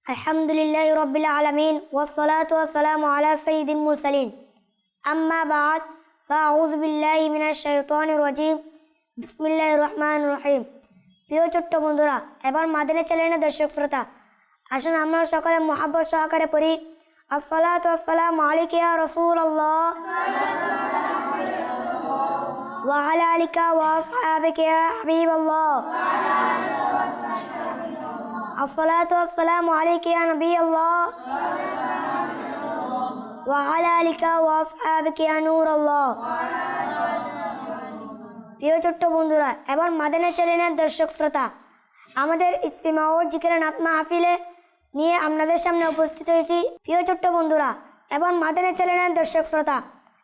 আলহামদুলিল্লাহি রাব্বিল আলামিন ওয়াসসালাতু ওয়াসসালামু আলা সাইয়্যিদিল মুরসালিন আম্মা বা'দ ফাআউযু বিল্লাহি মিনাশ শাইতানির রাজীম বিসমিল্লাহির রহমানির রহিম। প্রিয় ছোট্ট বন্ধুরা, এবার মাদিনী চ্যানেলের দর্শক শ্রোতা, আসুন আমরা সকলে মুহাব্বত সহকারে পড়ি আসসালাতু ওয়াসসালামু আলাইকা ইয়া রাসূলুল্লাহ ওয়া আলা আলিকা ওয়া আসহাবিকা ইয়া হাবিবাল্লাহ। আসসালাতু ওয়াসসালামু আলাইকা ইয়া নবিয়াল্লাহ ওয়া আলা আলিকা ওয়া আসহাবিকা ইয়া নূরাল্লাহ। প্রিয় ছোট্ট বন্ধুরা, এবার মাদিনী চ্যানেলের দর্শক শ্রোতা, আমাদের ইজতিমা ও জিকির নাত মাহফিলে নিয়ে আপনাদের সামনে উপস্থিত হয়েছি। প্রিয় ছোট্ট বন্ধুরা, এবার মাদিনী চ্যানেলের দর্শক শ্রোতা,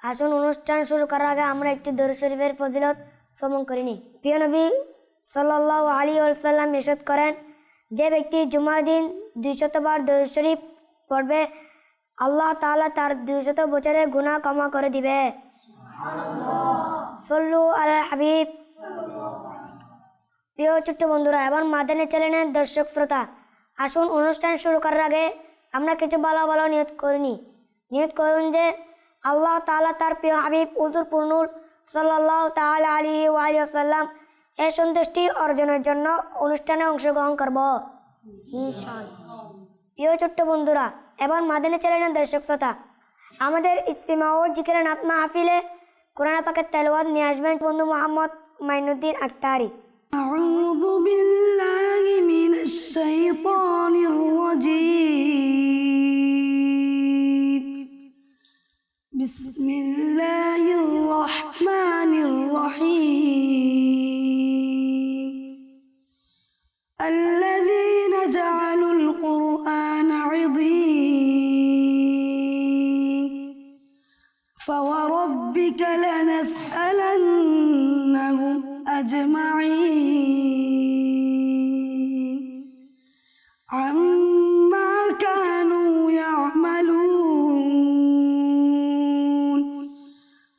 আসুন অনুষ্ঠান শুরু করার আগে আমরা একটি দরুদ শরীফের ফজিলত শ্রবণ করিনি। প্রিয় নবী সাল্লাল্লাহু আলাইহি ওয়াসাল্লাম ইরশাদ করেন, যে ব্যক্তি জুমার দিন 200 বার দরুদ শরীফ পড়বে, আল্লাহ তাআলা তার 200 বছরের গুনাহ ক্ষমা করে দিবে। সল্লু আলাল হাবিব। প্রিয় ছোট্ট বন্ধুরা, এবার মাদিনী চ্যানেলের দর্শক শ্রোতা, আসুন অনুষ্ঠান শুরু করার আগে আমরা কিছু ভালো ভালো নিয়ত করিনি। নিয়ত করুন যে আল্লাহ তাআলা তার প্রিয় হাবিব হুজুর পুরনুর সাল্লাল্লাহু তাআলা আলাইহি ওয়া আলিহি ওয়াসাল্লাম এর সন্তুষ্টি অর্জনের জন্য অনুষ্ঠানে অংশগ্রহণ করব ইনশাআল্লাহ। প্রিয় ছোট্ট বন্ধুরা, এবার মাদিনী চ্যানেলের দর্শক শ্রোতা, আমাদের ইজতিমা ও জিকির নাত মাহফিলে কোরআন পাকের তেলাওয়াত নিয়ে আসবেন বন্ধু মোহাম্মদ মাইনুদ্দিন আক্তারি। আউযু বিল্লাহি মিনাশ শাইতানির রাজীম। বিসমিল্লাহির রহমানির রহিম। আল্লাযীনা জা'আলুল কুরআনা 'ইযীন। فوربك لنسألنهم أجمعين عما كانوا يعملون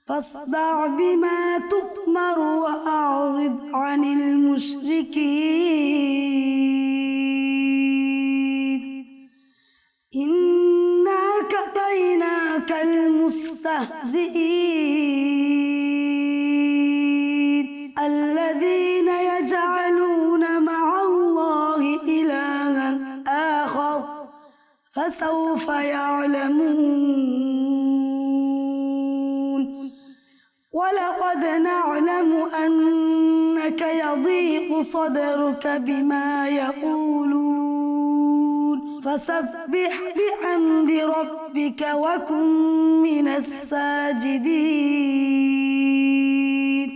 فاصدع بما تؤمر وأعرض عن المشركين إنا كفيناك المستهزئين الذين يجعلون مع الله إلها آخر فسوف يعلمون ولقد نعلم أنك يضيق صدرك بما يقولون فسبح بحمد ربك وكن من الساجدين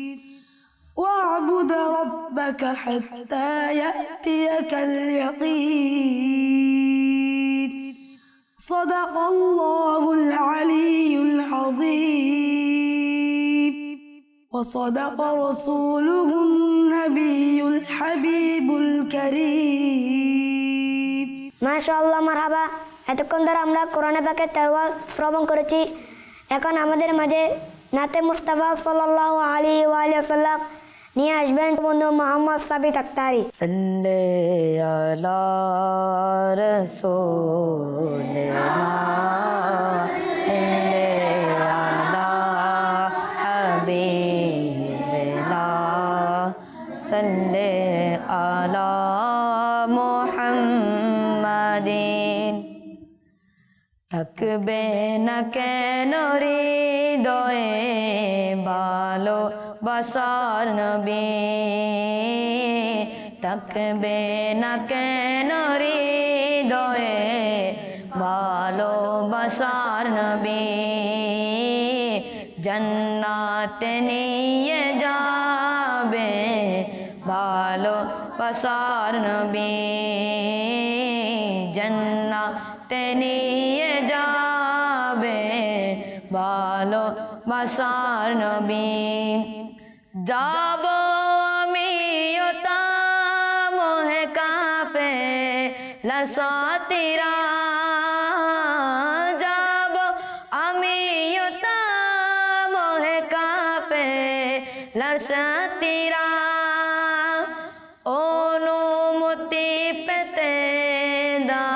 واعبد ربك حتى يأتيك اليقين صدق الله العلي العظيم وصدق رسوله النبي الحبيب الكريم। মাশাআল্লাহ, মারহাবা। এতক্ষণ ধরে আমরা কোরআন পাকের তেলাওয়াত শ্রবণ করেছি। এখন আমাদের মাঝে নাতে মুস্তাফা সাল্লাল্লাহু আলাইহি ওয়া আলিহি ওয়াসাল্লাম নিয়ে আসবেন বন্ধু মোহাম্মদ সাবিত আক্তারি। সাল্লি আলা রাসূলিনা সাল্লি আলা মুহাম্মাদিন। থাকবে না কেন হৃদয়ে ভালোবাসার নবী, থাকবে না কেন হৃদয়ে ভালোবাসার নবী, জান্নাতে নিয়ে যাবে ভালোবাসার নবী, জান্নাতে নিয়ে যাবে ভালোবাসার নবী। যাব আমিও তা মোহে কাঁপে লাসাতিরা, যাব আমিও তা মোহে কাঁপে লাসাতিরা, অনুমতি পেতে দা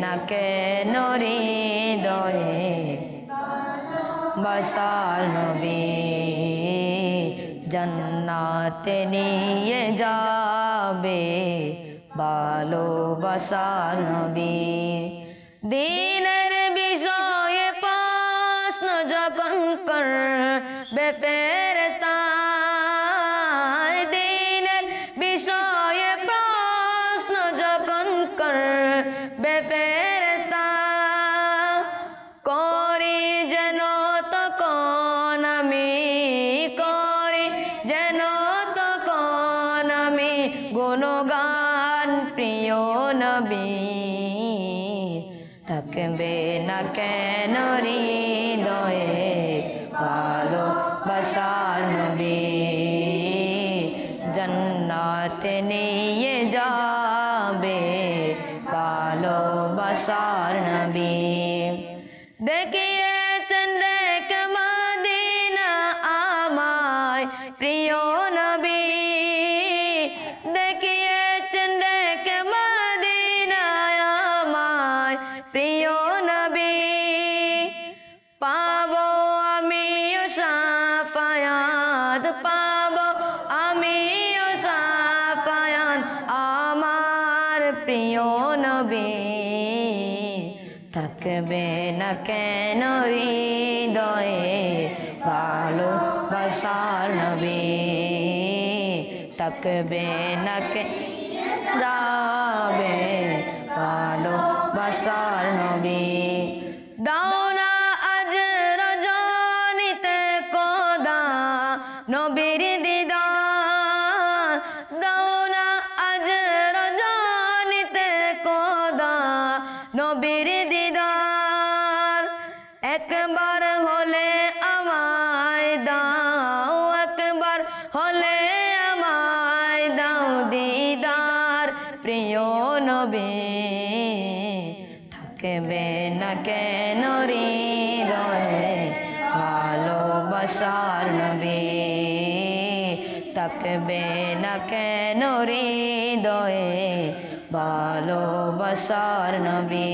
না কেন হৃদয়ে বাসার নবী জান্নাতে নিয়ে যাবে ভালোবাসার নবী দিনের বিষয়ে প্রশ্ন যখন করবে ফেরেশতা দিনের বিষয়ে প্রশ্ন যখন করবে ফেরেশতা করি যেন তখন আমি করি যেন তখন আমি গুণগান প্রিয় নবী থাকবে না কেন হৃদয়ে ভালোবাসার নবী জান্নাতে নিয়ে যাবে ভালোবাসার নবী দেখিয়েছেন দেখ মদিনা আমায় প্রিয় নবী দেখিয়েছেন দেখ মদিনা আমায় প্রিয় নবী পাবো আমিও সাফায়াত পাবো আমিও সাফায়াত আমার প্রিয় নবী থাকবে না কেন হৃদয়ে ভালোবাসার নবী থাকবে না কেন যাবে ভালোবাসার নবী দাও না আজ রজনীতে কোদা নবীর দিদার দাও না আজ রজনীতে কোদা নবীর দিদার একবার হলে আমায় দাও একবার হলে আমায় দাও দিদার প্রিয় নবী থাকবে না কেন হৃদয়ে ভালোবাসার নবী থাকবে না কেন হৃদয়ে ভালোবাসার নবী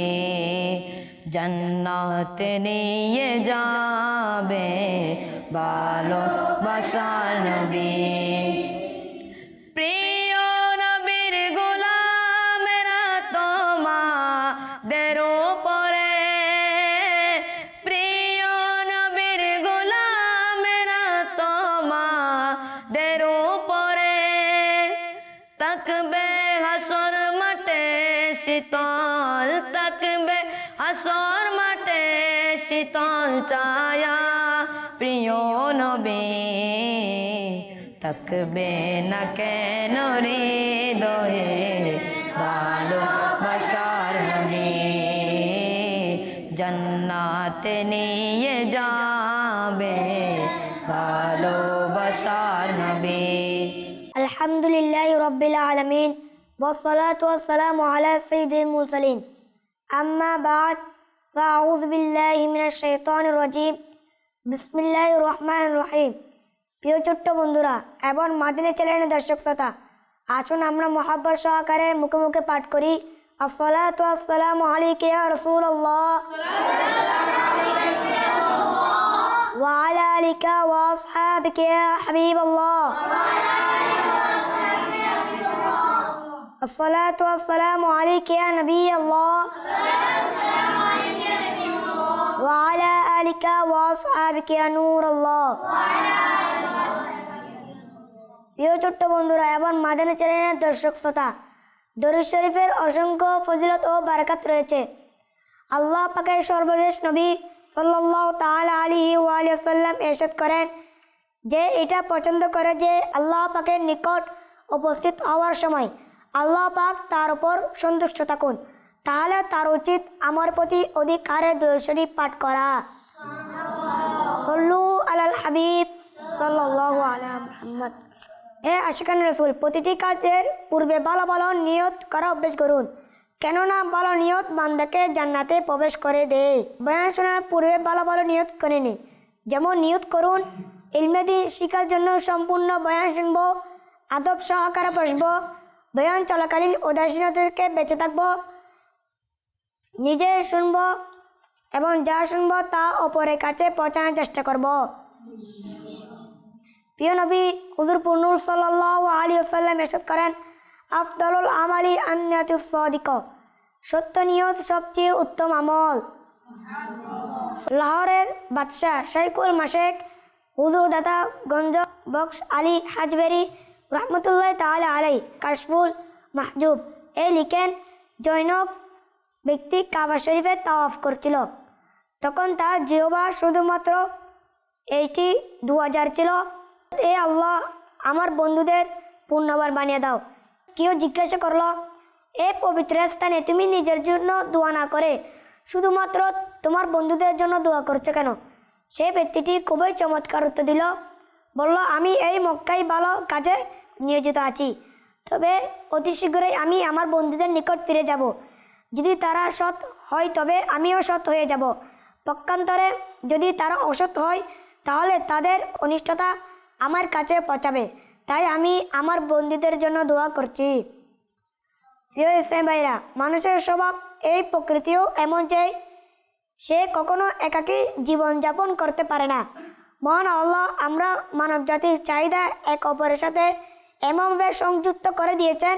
জান্নাতে নিয়ে যাবে ভালোবাসার নবী প্রিয় নবীর গোলামেরা তোমাদের উপরে প্রিয় নবীর গোলামেরা তোমাদের উপরে থাকবে হাসর মাঠে শীতল থাকবে হাসর মাঠে শীতল ছায়া প্রিয় নবী থাকবে না কেন হৃদয়ে ভালোবাসার নবী জান্নাতে নিয়ে যাবে ভালোবাসার নবী আলহামদুলিল্লাহ রব্বিল আলামিন والصلاة والسلام على سيد المرسلين أما بعد فأعوذ بالله من الشيطان الرجيم بسم الله الرحمن الرحيم প্রিয় ছোট্ট বন্ধুরা এবং মাদিনী চ্যানেলের দর্শক শ্রোতা আসুন আমরা মহব্বত সহকারে মুখে মুখে পাঠ করি আসসালাতু ওয়াসসালামু আলাইকা ইয়া রাসূলুল্লাহ ওয়া আলা আলিকা ওয়া আসহাবিকা ইয়া হাবিবাল্লাহ الصلاة والسلام عليك يا نبي الله وعلى آلك وأصحابك يا نور الله প্রিয় ছোট্ট বন্ধুরা এবং মাদানী চ্যানেলের দর্শক শ্রোতা দরুদ শরীফের অসংখ্য ফজিলত ও বারাকাত রয়েছে আল্লাহ পাকের সর্বশেষ নবী সাল্লাল্লাহু তাআলা আলাইহি ওয়া আলিহি ওয়াসাল্লাম ইরশাদ করেন যে এটা পছন্দ করে যে আল্লাহ পাকের নিকট উপস্থিত হওয়ার সময় আল্লাহ পাক তার উপর সন্তুষ্ট থাকুন তাহলে তার উচিত আমার প্রতি অধিক হারে দরুদ শরীফ পাঠ করা সল্লু আলাল হাবিব সাল্লাল্লাহু আলা মুহাম্মদ হে আশিকান রাসূল প্রতিটি কাজের পূর্বে ভালো ভালো নিয়ত করা অভ্যাস করুন কেননা ভালো নিয়ত বান্দাকে জান্নাতে প্রবেশ করে দেয় বয়ান শোনার পূর্বে ভালো ভালো নিয়ত করে নিন যেমন নিয়ত করুন ইলমে দ্বীন শিক্ষার জন্য সম্পূর্ণ বয়ান শুনব আদব সহকারে বসব বয়ান চলাকালীন উদাসীনতা থেকে বেঁচে থাকব নিজে শুনব এবং যা শুনব তা অপরের কাছে পৌঁছানোর চেষ্টা করব। প্রিয় নবী হুজুর পুরনুর সাল্লাল্লাহু আলাইহি ওয়াসাল্লাম ইরশাদ করেন, আফদালুল আমালি আন-নিয়াতুস সাদিকা, সত্য নিয়ত সবচেয়ে উত্তম আমল। লাহোরের বাদশাহ শাইখুল মাশেক হুজুর দাতা গঞ্জ বক্স আলী হাজবেরি রহমতুল্লাহ তাআলা আলাই কাশফুল মাহজুব লিখেন, জৈনক ব্যক্তি কাবা শরীফে তাওয়াফ করছিল। তখন তার জিহ্বা শুধুমাত্র 2000 ছিল। এ আল্লাহ, আমার বন্ধুদের পুণ্যবান বানিয়ে দাও। কেউ জিজ্ঞাসা করলো, এ পবিত্র স্থানে তুমি নিজের জন্য দোয়া না করে শুধুমাত্র তোমার বন্ধুদের জন্য দোয়া করছো কেন? সে ব্যক্তিটি খুবই চমৎকার উত্তর দিল, বলল, আমি এই মক্কায় ভালো কাজে নিয়োজিত আছি, তবে অতি শীঘ্রই আমি আমার বন্ধুদের নিকট ফিরে যাব। যদি তারা সৎ হয় তবে আমিও সৎ হয়ে যাব, পক্ষান্তরে যদি তারা অসৎ হয় তাহলে তাদের অনিষ্টতা আমার কাছে পৌঁছাবে। তাই আমি আমার বন্ধুদের জন্য দোয়া করছি। প্রিয় ইসলাম ভাইরা, মানুষের স্বভাব এই প্রকৃতিও এমন যে সে কখনো একাকী জীবনযাপন করতে পারে না। মহান আল্লাহ আমরা মানব জাতির চাহিদা এক অপরের সাথে এমনভাবে সংযুক্ত করে দিয়েছেন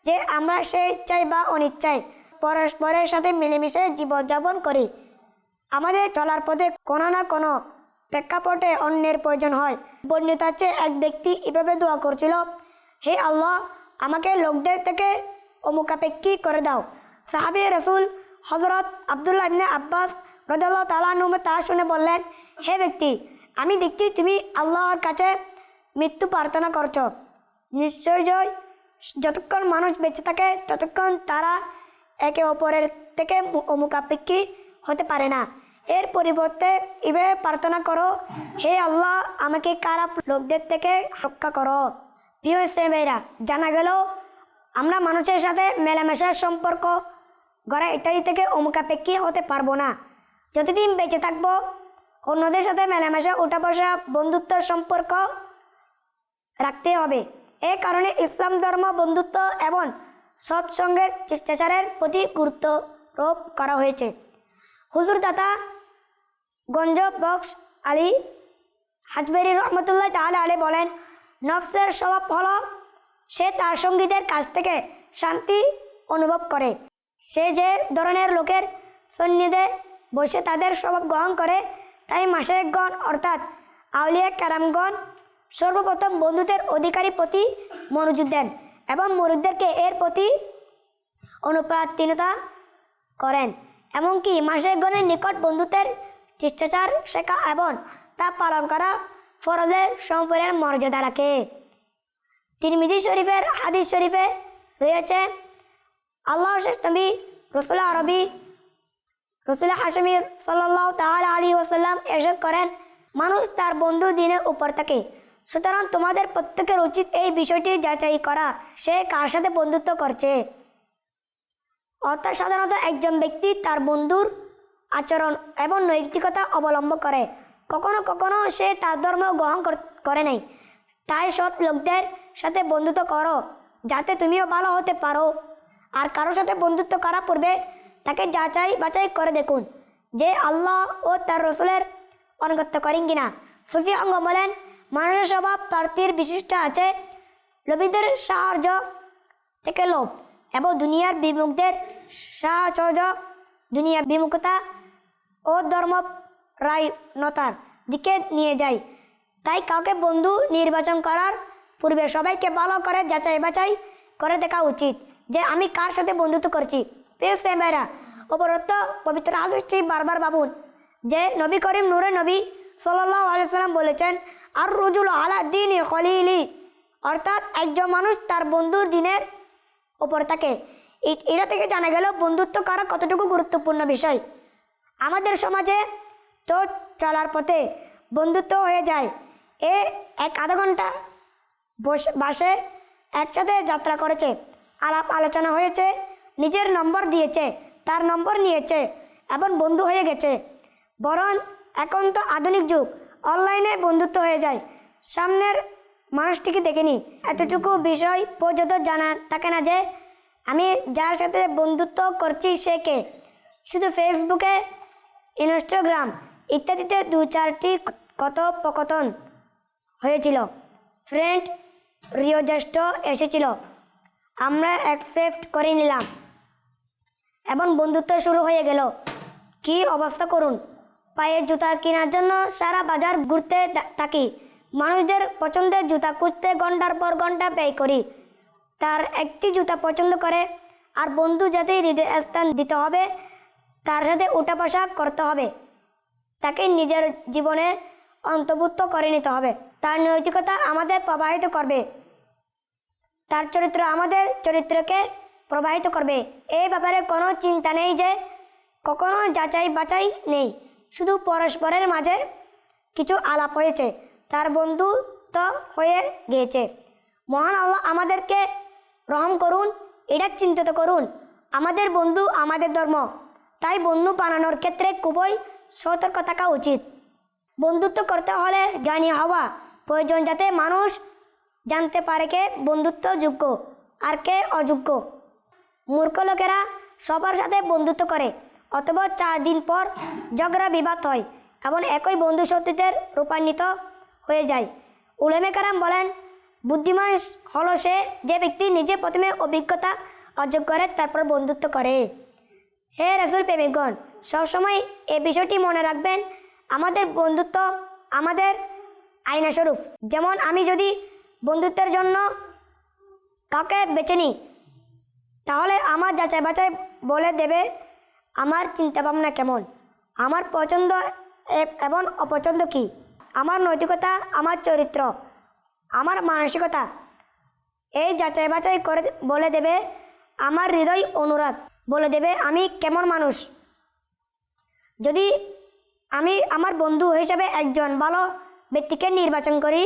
যে আমরা স্বেচ্ছায় বা অনিচ্ছায় পরস্পরের সাথে মিলেমিশে জীবনযাপন করি। আমাদের চলার পথে কোনো না কোনো প্রেক্ষাপটে অন্যের প্রয়োজন হয়। বর্ণিত আছে, এক ব্যক্তি এভাবে দোয়া করছিল, হে আল্লাহ, আমাকে লোকদের থেকে অমুখাপেক্ষী করে দাও। সাহাবী রাসূল হযরত আব্দুল্লাহ ইবনে আব্বাস রাদিয়াল্লাহু তাআলা আনহু তা শুনে বললেন, হে ব্যক্তি, আমি দেখছি তুমি আল্লাহর কাছে মৃত্যু প্রার্থনা করছো। নিশ্চয় যতক্ষণ মানুষ বেঁচে থাকে ততক্ষণ তারা একে অপরের থেকে অমুখাপেক্ষী হতে পারে না। এর পরিবর্তে এভাবে প্রার্থনা করো, হে আল্লাহ, আমাকে খারাপ লোকদের থেকে রক্ষা করো। প্রিয় ইসলাম ভাইরা, জানা গেল আমরা মানুষের সাথে মেলামেশার সম্পর্ক গড়া ইত্যাদি থেকে অমুখাপেক্ষী হতে পারবো না। যতদিন বেঁচে থাকবো অন্যদের সাথে মেলামেশা, উঠা বসা, বন্ধুত্ব সম্পর্ক রাখতে হবে। এই কারণে ইসলাম ধর্ম বন্ধুত্ব এবং সৎসঙ্গের শিষ্টাচারের প্রতি গুরুত্ব আরোপ করা হয়েছে। হুজুর দাতা গঞ্জ বক্স আলী হাজবেরি রহমতুল্লাহ তাআলা আলাইহি বলেন, নফসের স্বভাব হলো সে তার সঙ্গীদের কাছ থেকে শান্তি অনুভব করে। সে যে ধরনের লোকের সন্নিধে বসে তাদের স্বভাব গ্রহণ করে, তাই মাশায়েখগণ অর্থাৎ আউলিয়া কেরামগণ সর্বপ্রথম বন্ধুদের অধিকারী প্রতি মনোযোগ দেন এবং মুরিদদেরকে এর প্রতি অনুপ্রার্থীনতা করেন। এমনকি মাশায়েখগণের নিকট বন্ধুত্বের শিষ্টাচার শেখা এবং তা পালন করা ফরজের সমপরিমাণ মর্যাদা রাখে। তিরমিজি শরীফের হাদিস শরীফে রয়েছে, আল্লাহর শেষ নবী রসুল আরবি রসুল হাশমি সাল্লাল্লাহু তাআলা আলাইহি ওয়াসাল্লাম ইরশাদ করেন, মানুষ তার বন্ধু দিনের উপর থাকে, সুতরাং তোমাদের প্রত্যেকের উচিত এই বিষয়টি যাচাই করা সে কার সাথে বন্ধুত্ব করছে। অর্থাৎ সাধারণত একজন ব্যক্তি তার বন্ধুর আচরণ এবং নৈতিকতা অবলম্বন করে, কখনো কখনো সে তার ধর্ম গ্রহণ করে নাই। তাই সৎ লোকদের সাথে বন্ধুত্ব করো যাতে তুমিও ভালো হতে পারো। আর কারোর সাথে বন্ধুত্ব করা পূর্বে তাকে যাচাই বাছাই করে দেখুন যে আল্লাহ ও তার রসুলের অনুগত্য করেন কিনা। সুফি অঙ্গ বলেন, মানুষের স্বভাব প্রার্থীর বিশিষ্ট আছে লোভীদের সাহায্য থেকে লোভ এবং দুনিয়ার বিমুখদের সাহচর্য দুনিয়া বিমুখতা ও ধর্মপরায়ণতার দিকে নিয়ে যায়। তাই কাউকে বন্ধু নির্বাচন করার পূর্বে সবাইকে ভালো করে যাচাই বাছাই করে দেখা উচিত যে আমি কার সাথে বন্ধুত্ব করছি। প্রিয় ভাইরা, উপরোক্ত পবিত্র হাদিসটি বারবার ভাবুন যে নবী করিম নূরে নবী সাল্লাল্লাহু আলাইহি ওয়াসাল্লাম বলেছেন, আর রুজুল আলা দীনি খলিলি, অর্থাৎ একজন মানুষ তার বন্ধুর দিনের ওপর থাকে। এটা থেকে জানা গেল বন্ধুত্ব করা কতটুকু গুরুত্বপূর্ণ বিষয়। আমাদের সমাজে তো চলার পথে বন্ধুত্ব হয়ে যায়, এক আধা ঘন্টা বাসে একসাথে যাত্রা করেছে, আলাপ আলোচনা হয়েছে, নিজের নম্বর দিয়েছে, তার নম্বর নিয়েছে এবং বন্ধু হয়ে গেছে। বরং এখন তো আধুনিক যুগ, অনলাইনে বন্ধুত্ব হয়ে যায়, সামনের মানুষটিকে দেখেনি, এতটুকু বিষয় পর্যন্ত জানা থাকে না যে আমি যার সাথে বন্ধুত্ব করছি সে কে। শুধু ফেসবুকে, ইনস্টাগ্রাম ইত্যাদিতে 2-4টি কথোপকথন হয়েছিল। ফ্রেন্ড রিকোয়েস্ট এসেছিল, আমরা অ্যাকসেপ্ট করে নিলাম এবং বন্ধুত্ব শুরু হয়ে গেল। কি অবস্থা করুন! পায়ের জুতা কেনার জন্য সারা বাজার ঘুরতে থাকি, মানুষদের পছন্দের জুতা খুঁজতে ঘন্টার পর ঘন্টা ব্যয় করি। তার একটি জুতা পছন্দ করে আর বন্ধু যাতে হৃদয় স্থান দিতে হবে, তার সাথে উঠা বসা করতে হবে, তাকে নিজের জীবনে অন্তর্ভুক্ত করে নিতে হবে। তার নৈতিকতা আমাদের প্রভাবিত করবে, তার চরিত্র আমাদের চরিত্রকে প্রভাবিত করবে। এই ব্যাপারে কোনো চিন্তা নেই যে কখনো যাচাই বাছাই নেই, শুধু পরস্পরের মাঝে কিছু আলাপ হয়েছে, তার বন্ধুত্ব হয়ে গিয়েছে। মহান আল্লাহ আমাদেরকে রহম করুন। এটা চিন্তিত করুন, আমাদের বন্ধু আমাদের ধর্ম, তাই বন্ধু বানানোর ক্ষেত্রে খুবই সতর্ক থাকা উচিত। বন্ধুত্ব করতে হলে জ্ঞানী হওয়া প্রয়োজন, যাতে মানুষ জানতে পারে কে বন্ধুত্ব যোগ্য আর কে অযোগ্য। মূর্খ লোকেরা সবার সাথে বন্ধুত্ব করে, অথবা 4 দিন পর ঝগড়া বিবাদ হয় এবং একই বন্ধু শত্রুতে রূপান্তরিত হয়ে যায়। উলামে কেরাম বলেন, বুদ্ধিমান হলো সে যে ব্যক্তি নিজে প্রথমে অভিজ্ঞতা অর্জন করে তারপর বন্ধুত্ব করে। হে রাসূল প্রেমিকগণ, সবসময় এই বিষয়টি মনে রাখবেন, আমাদের বন্ধুত্ব আমাদের আয়নাস্বরূপ। যেমন আমি যদি বন্ধুত্বের জন্য কাউকে বেছে নিই, তাহলে আমার যাচাই বাছাই বলে দেবে আমার চিন্তাভাবনা কেমন, আমার পছন্দ এবং অপছন্দ কী, আমার নৈতিকতা, আমার চরিত্র, আমার মানসিকতা। এই যাচাই বাছাই করে বলে দেবে আমার হৃদয় অনুরাগ, বলে দেবে আমি কেমন মানুষ। যদি আমি আমার বন্ধু হিসেবে একজন ভালো ব্যক্তিকে নির্বাচন করি,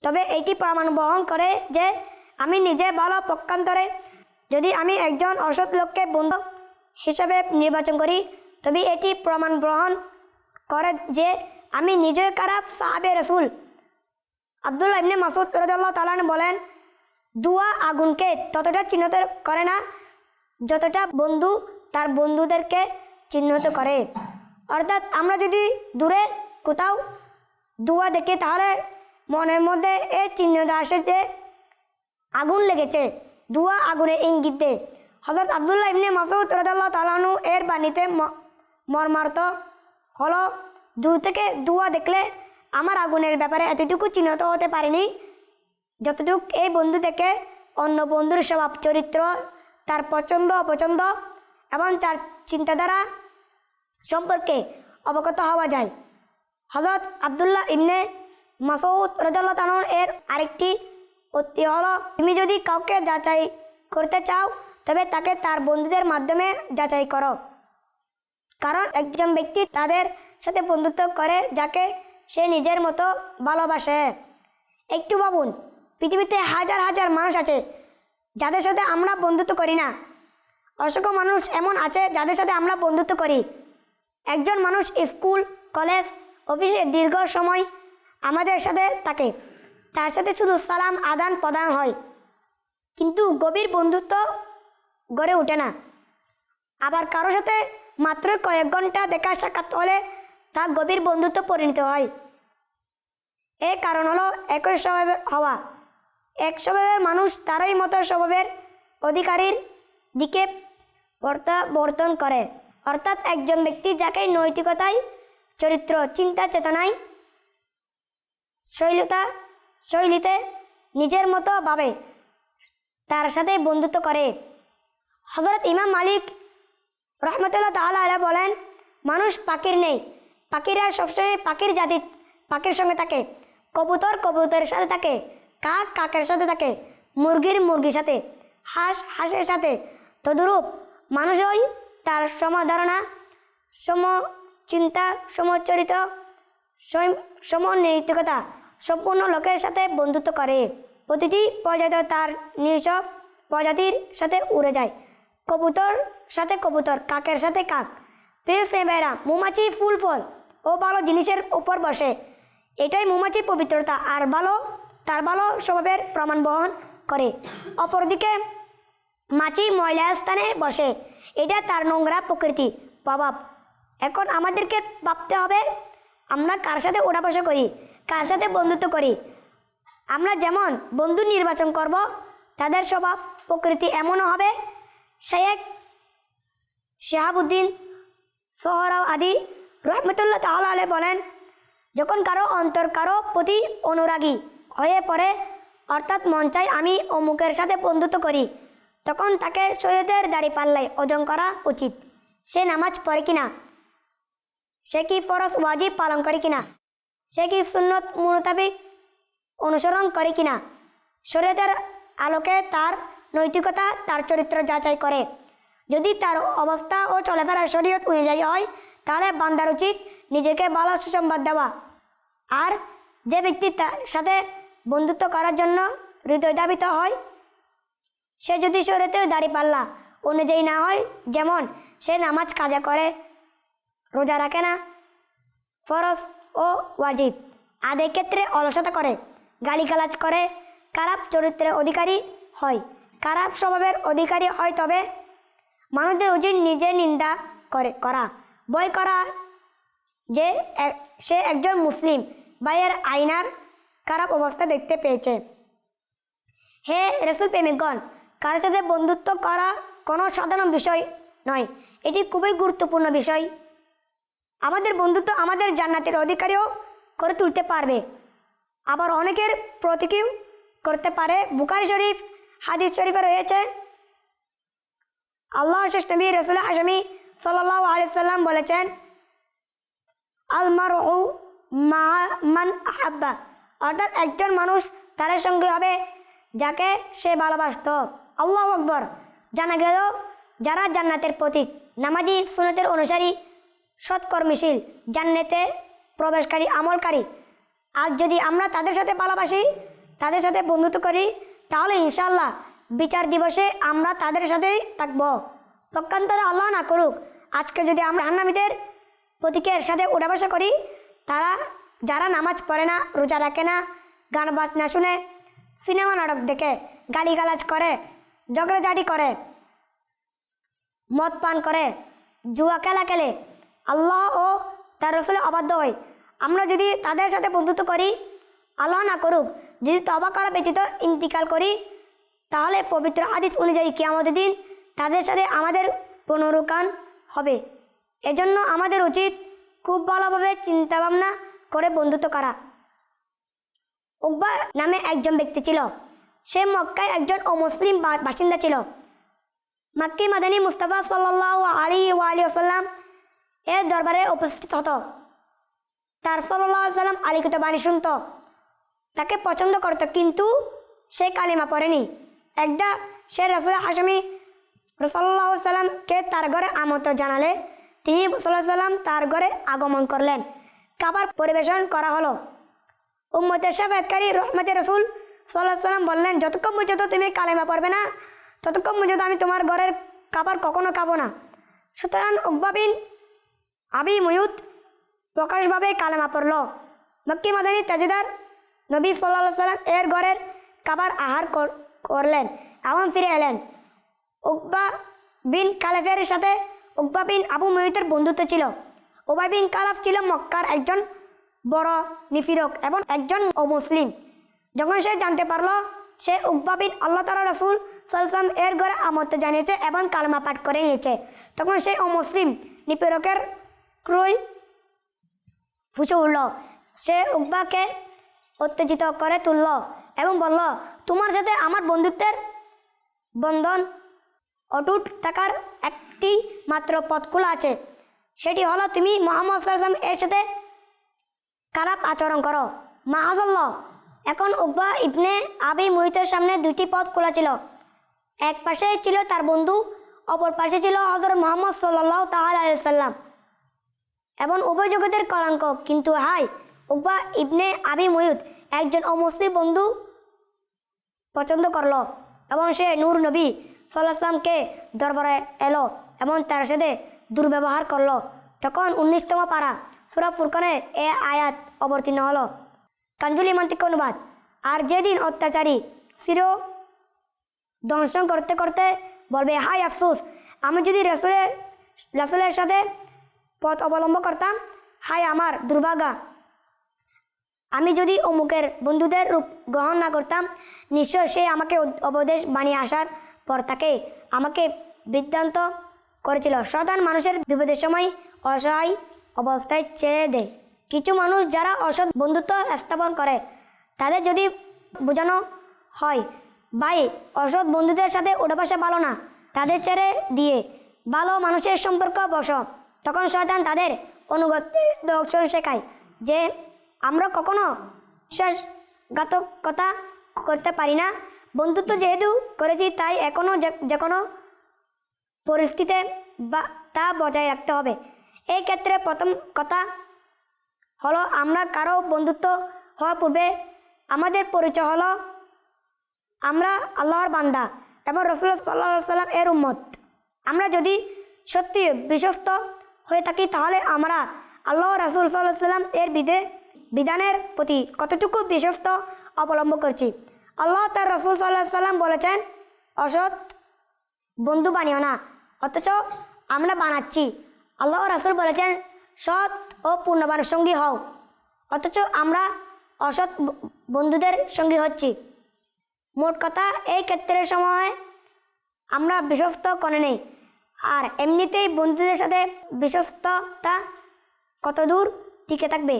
তবে এটি প্রমাণ বহন করে যে আমি নিজে ভালো। পক্ষান্তরে যদি আমি একজন অসৎ লোককে বন্ধু হিসাবে নির্বাচন করি, তবে এটি প্রমাণ গ্রহণ করে যে আমি নিজে খারাপ সাহাবে রাসূল। আব্দুল্লাহ ইবনে মাসউদ রাদিয়াল্লাহু তাআলা বলেন, দুয়া আগুনকে ততটা চিহ্নিত করে না যতটা বন্ধু তার বন্ধুদেরকে চিহ্নিত করে। অর্থাৎ আমরা যদি দূরে কোথাও দুয়া দেখি, তাহলে মনের মধ্যে এই চিহ্নটা আসে যে আগুন লেগেছে। দুয়া আগুনে ইঙ্গিত দেয়। হযরত আব্দুল্লাহ ইবনে মাসউদ রাদিয়াল্লাহু তাআলা এর বাণীতে মর্মার্থ হলো, দূর থেকে দুয়া দেখলে আমার আগুনের ব্যাপারে এতটুকু চিহ্নিত হতে পারেনি যতটুকু এই বন্ধু থেকে অন্য বন্ধুর স্বভাব চরিত্র, তার পছন্দ অপছন্দ এবং তার চিন্তাধারা সম্পর্কে অবগত হওয়া যায়। হযরত আব্দুল্লাহ ইবনে মাসউদ রাদিয়াল্লাহু তাআলা এর আরেকটি উক্তি হলো, তুমি যদি কাউকে যাচাই করতে চাও তবে তাকে তার বন্ধুদের মাধ্যমে যাচাই করো, কারণ একজন ব্যক্তি তাদের সাথে বন্ধুত্ব করে যাকে সে নিজের মতো ভালোবাসে। একটু ভাবুন, পৃথিবীতে হাজার হাজার মানুষ আছে যাদের সাথে আমরা বন্ধুত্ব করি না। অসংখ্য মানুষ এমন আছে যাদের সাথে আমরা বন্ধুত্ব করি। একজন মানুষ স্কুল, কলেজ, অফিসে দীর্ঘ সময় আমাদের সাথে থাকে, তার সাথে শুধু সালাম আদান প্রদান হয়, কিন্তু গভীর বন্ধুত্ব গড়ে ওঠে না। আবার কারোর সাথে মাত্র কয়েক ঘন্টা দেখা সাক্ষাৎ হলে তা গভীর বন্ধুত্ব পরিণত হয়। এর কারণ হলো একই স্বভাবের হওয়া। এক স্বভাবের মানুষ তারই মতো স্বভাবের অধিকারীর দিকে প্রত্যাবর্তন করে। অর্থাৎ একজন ব্যক্তি যাকে নৈতিকতায়, চরিত্র, চিন্তা চেতনায়, শৈলীতে নিজের মতো ভাবে, তার সাথে বন্ধুত্ব করে। হযরত ইমাম মালিক রাহমাতুল্লাহ তাআলা আলাইহি বলেন, মানুষ পাখির নেই, পাখিরা সবসময় পাখির জাতি পাখির সঙ্গে থাকে, কবুতর কবুতরের সাথে থাকে, কাক কাকের সাথে থাকে, মুরগির মুরগির সাথে, হাঁস হাঁসের সাথে। তদুরূপ মানুষই তার সমধারণা, সমচিন্তা, সমচরিত, সমনৈতিকতা সম্পূর্ণ লোকের সাথে বন্ধুত্ব করে। প্রতিটি প্রজাতি তার নিজস্ব প্রজাতির সাথে উড়ে যায়, কবুতর সাথে কবুতর, কাকের সাথে কাক। প্রিয় ভাইরা, মৌমাছি ফুল ফল ও ভালো জিনিসের উপর বসে, এটাই মৌমাছির পবিত্রতা আর তার ভালো স্বভাবের প্রমাণ বহন করে। অপরদিকে মাছি ময়লা স্থানে বসে, এটা তার নোংরা প্রকৃতি প্রভাব। এখন আমাদেরকে ভাবতে হবে আমরা কার সাথে ওঠা বসা করি, কার সাথে বন্ধুত্ব করি। আমরা যেমন বন্ধু নির্বাচন করব, তাদের স্বভাব প্রকৃতি এমনও হবে। শেখ শাহাবুদ্দিন সোহরাওয়ার্দী রহমতুল্লাহ তাআলা আলাইহি বলেন, যখন কারো অন্তর কারো প্রতি অনুরাগী হয়ে পড়ে, অর্থাৎ মন চাই আমি অমুকের সাথে বন্ধুত্ব করি, তখন তাকে শরীয়তের দাঁড়িপাল্লায় ওজন করা উচিত। সে নামাজ পড়ে কিনা, সে কি ফরজ ওয়াজিব পালন করে কিনা, সে কি সুন্নত মোতাবেক অনুসরণ করে কিনা, শরীয়তের আলোকে তার নৈতিকতা, তার চরিত্র যাচাই করে। যদি তার অবস্থা ও চলাফেরা শরীয়ত অনুযায়ী হয়, তাহলে বান্দার উচিত নিজেকে ভালো সুসংবাদ দেওয়া। আর যে ব্যক্তি তার সাথে বন্ধুত্ব করার জন্য হৃদয় ধাবিত হয়, সে যদি শরীয়তের দাঁড়িপাল্লা অনুযায়ী না হয়, যেমন সে নামাজ কাজা করে, রোজা রাখে না, ফরজ ও ওয়াজিব আদায় ক্ষেত্রে অলসতা করে, গালিগালাজ করে, খারাপ চরিত্রের অধিকারী হয়, খারাপ স্বভাবের অধিকারী হয়, তবে মানুষদের উচিত নিজে নিন্দা করা, ভয় করা যে সে একজন মুসলিম ভাইয়ের আইনার খারাপ অবস্থা দেখতে পেয়েছে। হে রাসূল প্রেমিকগণ, কারোর সাথে বন্ধুত্ব করা কোনো সাধারণ বিষয় নয়, এটি খুবই গুরুত্বপূর্ণ বিষয়। আমাদের বন্ধুত্ব আমাদের জান্নাতের অধিকারীও করে তুলতে পারবে, আবার অনেকের প্রতীকীও করতে পারে। বুখারী শরীফ হাদিস শরীফে রয়েছে, আল্লাহ শেষ নবী রাসূল হাশমি সাল্লাল্লাহু আলাইহি সাল্লাম বলেছেন, আল মারউ মা মান আহাব্বা, অর্থাৎ একজন মানুষ তার সঙ্গে হবে যাকে সে ভালোবাসত। আল্লাহু আকবার। জানা গেল যারা জান্নাতের প্রতীক, নামাজি, সুন্নতের অনুসারী, সৎকর্মশীল, জান্নাতে প্রবেশকারী, আমলকারী। আর যদি আমরা তাদের সাথে ভালোবাসি, তাদের সাথে বন্ধুত্ব করি, তাহলে ইনশাআল্লাহ বিচার দিবসে আমরা তাদের সাথেই থাকব। পক্ষান্তরে আল্লাহ না করুক, আজকে যদি আমরা জাহান্নামীদের প্রতীকের সাথে ওঠা বসা করি, যারা নামাজ পড়ে না, রোজা রাখে না, গান বাজনা শুনে, সিনেমা নাটক দেখে, গালিগালাজ করে, ঝগড়াঝাটি করে, মদ পান করে, জুয়া খেলা খেলে, আল্লাহ ও তার রাসূলের অবাধ্য হয়, আমরা যদি তাদের সাথে বন্ধুত্ব করি, আল্লাহ না করুক যদি তওবা করা ব্যতীত ইন্তিকাল করি, তাহলে পবিত্র হাদিস অনুযায়ী কিয়ামতের দিন তাদের সাথে আমাদের পুনরুত্থান হবে। এজন্য আমাদের উচিত খুব ভালোভাবে চিন্তাভাবনা করে বন্ধুত্ব করা। উকবা নামে একজন ব্যক্তি ছিল, সে মক্কায় একজন অমুসলিম বাসিন্দা ছিল। মক্কি মাদানী মুস্তাফা সাল্লাল্লাহু আলাইহি ওয়াসাল্লাম এর দরবারে উপস্থিত হতো, তার সাল্লাল্লাহু আলাইহি ওয়াসাল্লাম আলিখিত বাণী শুনত, তাকে পছন্দ করত, কিন্তু সে কালিমা পড়েনি। একদা সে রাসূল হাশমি সাল্লাল্লাহু আলাইহি ওয়াসাল্লামকে তার ঘরে আমন্ত্রণ জানালে তিনি সাল্লাল্লাহু আলাইহি ওয়াসাল্লাম তার ঘরে আগমন করলেন। খাবার পরিবেশন করা হলো। উম্মতের শাফাআতকারী রহমতে রাসূল সাল্লাল্লাহু আলাইহি ওয়াসাল্লাম বললেন, যতক্ষণ পর্যন্ত তুমি কালেমা পড়বে না, ততক্ষণ পর্যন্ত আমি তোমার ঘরের খাবার কখনো খাবো না। সুতরাং উকবা বিন আবি মুয়ত প্রকাশভাবে কালেমা পড়ল। মক্কি মাদানী তাজেদার নবী সাল্লাল্লাহু আলাইহি ওয়াসাল্লাম এর ঘরের খাবার আহার করলেন এবং ফিরে এলেন। উকবা বিন কালেফের সাথে উকবা বিন আবু মুয়তের বন্ধুত্ব ছিল। উবাই বিন কালাফ ছিল মক্কার একজন বড় নিফিরক এবং একজন অমুসলিম। যখন সে জানতে পারল সে উকবা বিন আল্লাহ তাআলা রাসূল সাল্লাল্লাহু আলাইহি ওয়াসাল্লাম এর ঘরে আমন্ত্রণ জানিয়েছে এবং কালেমা পাঠ করে নিয়েছে, তখন সেই অমুসলিম নিপীড়কের ক্রয় ফুঁসে উঠল। সে উকবাকে উত্তেজিত করে তুলল এবং বলল, তোমার সাথে আমার বন্ধুত্বের বন্ধন অটুট থাকার একটি মাত্র পথ খোলা আছে, সেটি হলো তুমি মুহাম্মদ সাল্লাল্লাহু আলাইহি ওয়াসাল্লাম এর সাথে খারাপ আচরণ করো। মাআযাল্লাহ। এখন উকবা ইবনে আবি মুয়তের সামনে দুটি পথ খোলা ছিল। এক পাশে ছিল তার বন্ধু, অপর পাশে ছিল হযরত মুহাম্মদ সাল্লাল্লাহু তাআলা আলাইহি ওয়াসাল্লাম এবং উভয় জগতের কলঙ্ক। কিন্তু হায়, উকবা ইবনে আবি মুয়ত একজন অমুসলিম বন্ধু পছন্দ করল এবং সে নূর নবী সাল্লাল্লাহু আলাইহি ওয়াসাল্লামকে দরবারে এলো এবং তার সাথে দুর্ব্যবহার করলো। তখন 19তম পারা সূরা ফুরকানের এ আয়াত অবতীর্ণ হলো। কাঞ্জুল ইমান থেকে অনুবাদ। আর যেদিন অত্যাচারী শির দংশন করতে করতে বলবে, হায় আফসোস, আমি যদি রাসূলের সাথে পথ অবলম্বন করতাম, হায় আমার দুর্ভাগ্য, আমি যদি অমুকের বন্ধুদের রূপ গ্রহণ না করতাম, নিশ্চয় সে আমাকে উপদেশ বানিয়ে আসার পর তাকে আমাকে বিভ্রান্ত করেছিল। শয়তান মানুষের বিপদের সময় অসহায় অবস্থায় ছেড়ে দেয়। কিছু মানুষ যারা অসৎ বন্ধুত্ব স্থাপন করে, তাদের যদি বোঝানো হয়, ভাই অসৎ বন্ধুদের সাথে ওঠা বসা ভালো না, তাদের ছেড়ে দিয়ে ভালো মানুষের সম্পর্ক বস, তখন শয়তান তাদের অনুগত্যের দর্শন শেখায় যে আমরা কখনো বিশ্বাসঘাতকতা করতে পারি না। বন্ধুত্ব যেহেতু করেছি, তাই এখনও যে কোনো পরিস্থিতিতে তা বজায় রাখতে হবে। এই ক্ষেত্রে প্রথম কথা হলো, আমরা কারো বন্ধুত্ব হওয়ার পূর্বে আমাদের পরিচয় হলো আমরা আল্লাহর বান্দা এবং রাসূলুল্লাহ সাল্লাল্লাহু আলাইহি ওয়াসাল্লাম এর উম্মত। আমরা যদি সত্যি বিশ্বস্ত হয়ে থাকি, তাহলে আমরা আল্লাহ রাসূল সাল্লাল্লাহু আলাইহি ওয়াসাল্লাম এর বিধানের প্রতি কতটুকু বিশ্বস্ত অবলম্বন করছি। আল্লাহ তার রাসূল সাল্লাল্লাহু আলাইহি ওয়াসাল্লাম বলেছেন, অসৎ বন্ধু বানিও না, অথচ আমরা বানাচ্ছি। আল্লাহ রাসূল বলেছেন, সৎ ও পূর্ণবান সঙ্গী হও, অথচ আমরা অসৎ বন্ধুদের সঙ্গী হচ্ছি। মোট কথা, এই ক্ষেত্রের সময় আমরা বিশ্বস্ত করে নেই। আর এমনিতেই বন্ধুদের সাথে বিশ্বস্ততা কতদূর টিকে থাকবে?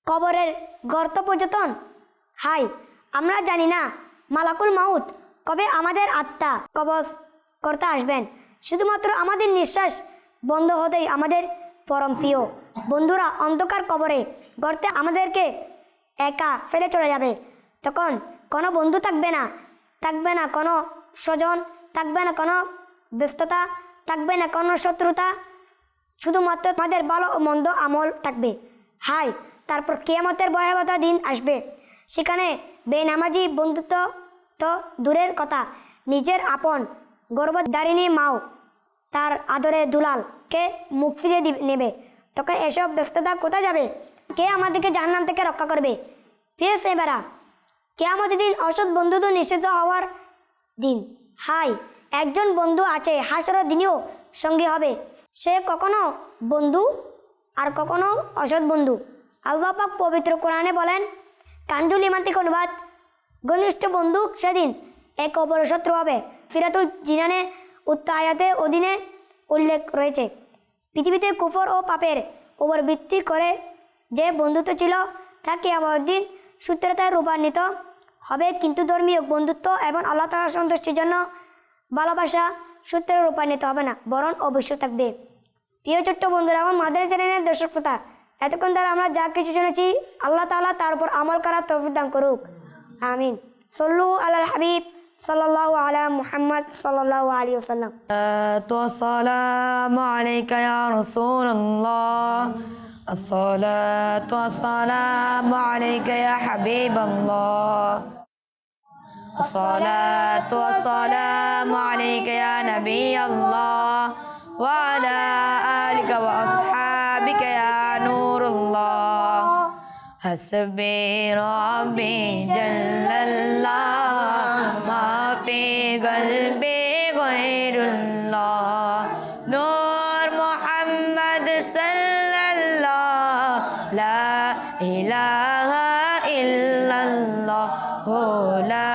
কবরের গর্ত পর্যটন, হাই আমরা জানি না মালাকুল মাউত কবে আমাদের আত্মা কবজ করতে আসবেন। শুধুমাত্র আমাদের নিঃশ্বাস বন্ধ হতেই আমাদের পরম প্রিয় বন্ধুরা অন্ধকার কবরে গর্তে আমাদেরকে একা ফেলে চলে যাবে। তখন কোনো বন্ধু থাকবে না কোনো স্বজন, থাকবে না কোনো ব্যস্ততা, থাকবে না কোনো শত্রুতা, শুধুমাত্র আমাদের ভালো ও মন্দ আমল থাকবে। হাই তারপর কিয়ামতের ভয়াবহ দিন আসবে। সেখানে বেনামাজি বন্ধুত্ব তো দূরের কথা, নিজের আপন গর্ভধারিণী মাও তার আদরে দুলালকে মুখ ফিরে নেবে। তখন এসব ব্যস্ততা কোথায় যাবে? কে আমাদেরকে জাহান্নাম থেকে রক্ষা করবে? প্রিয় সেবারা, কিয়ামতের দিন অসৎ বন্ধুত্ব নিশ্চিত হওয়ার দিন। হাই একজন বন্ধু আছে, হাসরের দিনেও সঙ্গী হবে। সে কখনো বন্ধু আর কখনো অসৎ বন্ধু। আল্লাহ পাক পবিত্র কোরআনে বলেন, কানজুল ইমান থেকে অনুবাদ, ঘনিষ্ঠ বন্ধু সেদিন এক অপরের শত্রু হবে। সিরাতুল জিনানে উক্ত আয়াতের অধীনে উল্লেখ রয়েছে। পৃথিবীতে কুফর ও পাপের উপর ভিত্তি করে যে বন্ধুত্ব ছিল, তা কিয়ামতের দিন সূত্রতায় রূপান্বিত হবে, কিন্তু ধর্মীয় বন্ধুত্ব এবং আল্লাহ তাআলার সন্তুষ্টির জন্য ভালোবাসা সূত্রে রূপান্বিত হবে না, বরং অবশ্য থাকবে। প্রিয় ছোট্ট বন্ধুরা, আমার মাদানী চ্যানেলের দর্শক শ্রোতা, এতক্ষণ দ্বারা আমরা যা কিছু শুনেছি, আল্লাহ তাআলা তার উপর আমল করার তৌফিক দান করুক, আমিন। সল্লু আলাল হাবিব সাল্লাল্লাহু আলা মুহাম্মদ সাল্লাল্লাহু আলাইহি ওয়াসাল্লাম। আসসালামু আলাইকা ইয়া রাসূলুল্লাহ, আসসালাতু ওয়াসসালামু আলাইকা ইয়া হাবিবাল্লাহ, আসসালাতু ওয়াসসালামু আলাইকা ইয়া নাবিয়াল্লাহ ওয়া আলা আলিকা ওয়া আসহাবিকা ইয়া নূরুল্লাহ। হাসবি রাব্বি জাল্লাল্লাহ মা ফি কলবি গায়রুল্লাহ, নূর মুহাম্মদ সাল্লাল্লাহ, লা ইলাহা ইল্লাল্লাহ, লা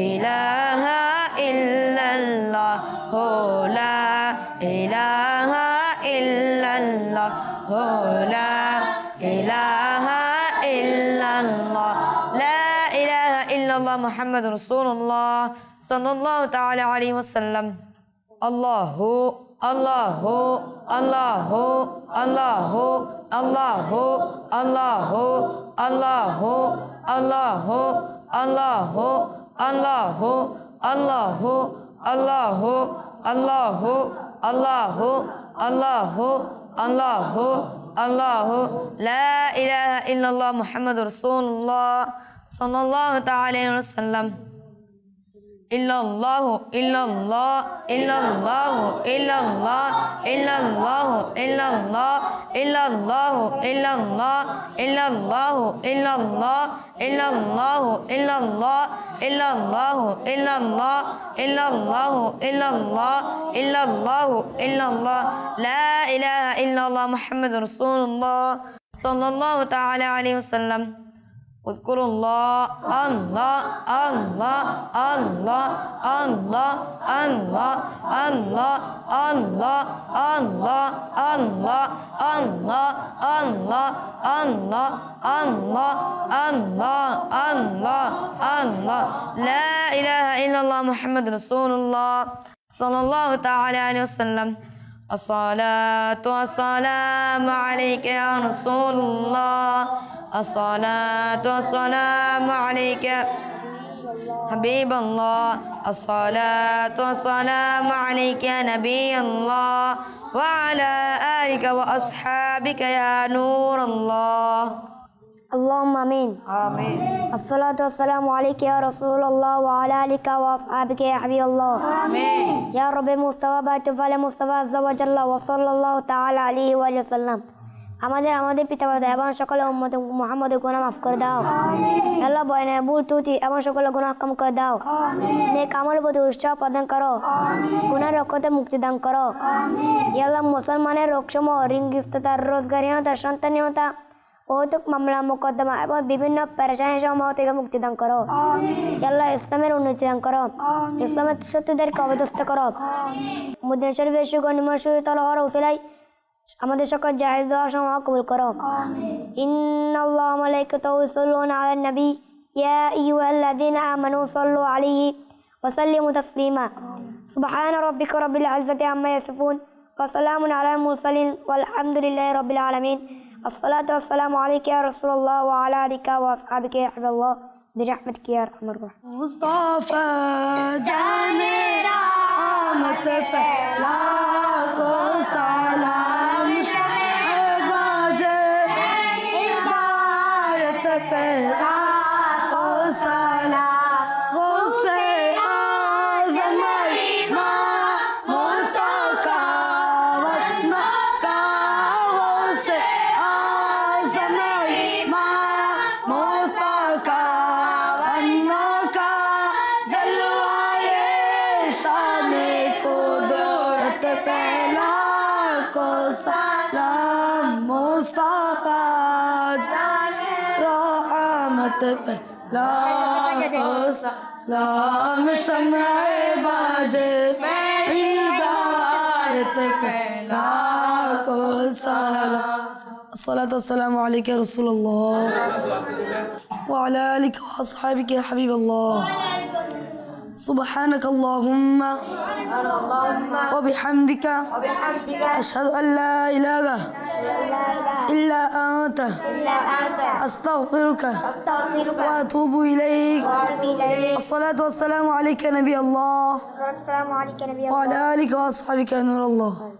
ইলাহা ইল্লাল্লাহ, লা ইলাহা ইল্লাল্লাহ, লা ইলাহা ইল্লাল্লাহ, লা ইলাহা ইল্লাল্লাহ মুহাম্মাদুর রাসূলুল্লাহ সাল্লাল্লাহু তাআলা আলাইহি ওয়াসাল্লাম। আল্লাহু আল্লাহু আল্লাহু আল্লাহু আল্লাহু আল্লাহু আল্লাহু আল্লাহু আল্লাহু আল্লাহু আল্লাহু আল্লাহু আল্লাহু আল্লাহু আল্লাহু আল্লাহু আল্লাহু, লা ইলাহা ইল্লাল্লাহ মুহাম্মাদুর রাসূলুল্লাহ সাল্লাল্লাহু তাআলা আলাইহি ওয়াসাল্লাম। illallahu illallah illallahu illallah illallahu illallah illallahu illallah illallahu illallah illallahu illallah illallahu illallah illallahu illallah illallahu illallah la ilaha illallah muhammadur rasulullah sallallahu ta'ala alaihi wasallam. اذكروا الله الله الله الله الله الله الله الله الله الله الله الله الله الله الله الله الله لا إله إلا الله محمد رسول الله صلى الله تعالى عليه وسلم. الصلاة والسلام عليك يا رسول الله. الصلاة والسلام عليك حبيب الله. الصلاة والسلام عليك يا نبي الله وعلى آلك وأصحابك يا نور الله. اللهم آمين. آمين. الصلاة والسلام عليك يا رسول الله وعلى آلك وأصحابك يا حبيب الله. آمين. يا رب مصطفى باتفال مصطفى عز وجل وصلى الله تعالى عليه وآله وسلم. আমাদের পিতামাতা এবং সকল উম্মত মুহাম্মদের গুনাহ মাফ করে দাও। আল্লাহ বয়নে ভুল ত্রুটি এবং সকল গুনাহ ক্ষমা করে দাও। নেক আমলের প্রতি উৎসাহ প্রদান করো। গুনাহ রক্ষতে মুক্তি দান করো। ইয়া আল্লাহ মুসলমানের রোগসমূহ ঋণগ্রস্ততা রোজগারহীনতা সন্তানহীনতা অহেতুক মামলা মোকদ্দমা এবং বিভিন্ন পেরেশানি সমূহ থেকে মুক্তি দান করো। ইয়া আল্লাহ ইসলামের উন্নতি দান করো। ইসলামের শত্রুদেরকে অবদস্ত করো। মদিনা শরীফের সুগণিমা সুতল হওয়ার উসিলায় আমাদের সকল জায়েজ দোয়া সমূহ কবুল করো। ইন্নাল্লাহা ওয়া মালাইকাতাহু ইউসাল্লুনা আলান নবী ইয়া আইয়ুহাল্লাযীনা আমানু সাল্লু আলাইহি ওয়া সাল্লিমু তাসলিমা। সুবহানা রাব্বিকা রাব্বিল ইজ্জাতি আম্মা ইয়াসিফুন ওয়া সালামুন আলাল মুরসালিন ওয়ালহামদুলিল্লাহি রাব্বিল আলামিন। আসসালাতু ওয়াসসালামু আলাইকা ইয়া রাসূলুল্লাহ ওয়া আলা আলিকা ওয়া আসহাবিকা ইয়া হাবিবাল্লাহ বিরহমাতিকা ইয়া আরহামার রাহিমিন। मुस्तफा जाने रहमत पे लाखों सलाम शहबाजे हिदायत पे लाखों सलाम उससे आज़म इमाम मुतका वतना का उससे आज़म इमाम मुतका का जलवाए शाने कुदरत पहला को सलाम मुस्तफा रहमत पहला को सलाम शम्ए बाजे हिदायत पहला को सलाम। الصلاة والسلام عليك يا رسول الله وعلى آلك وأصحابك يا حبيب الله. سبحانك اللهم وبحمدك أشهد أن لا إله إلا أنت أستغفرك وأتوب إليك. الصلاة والسلام عليك نبي الله وعلى آلك وأصحابك يا نور الله.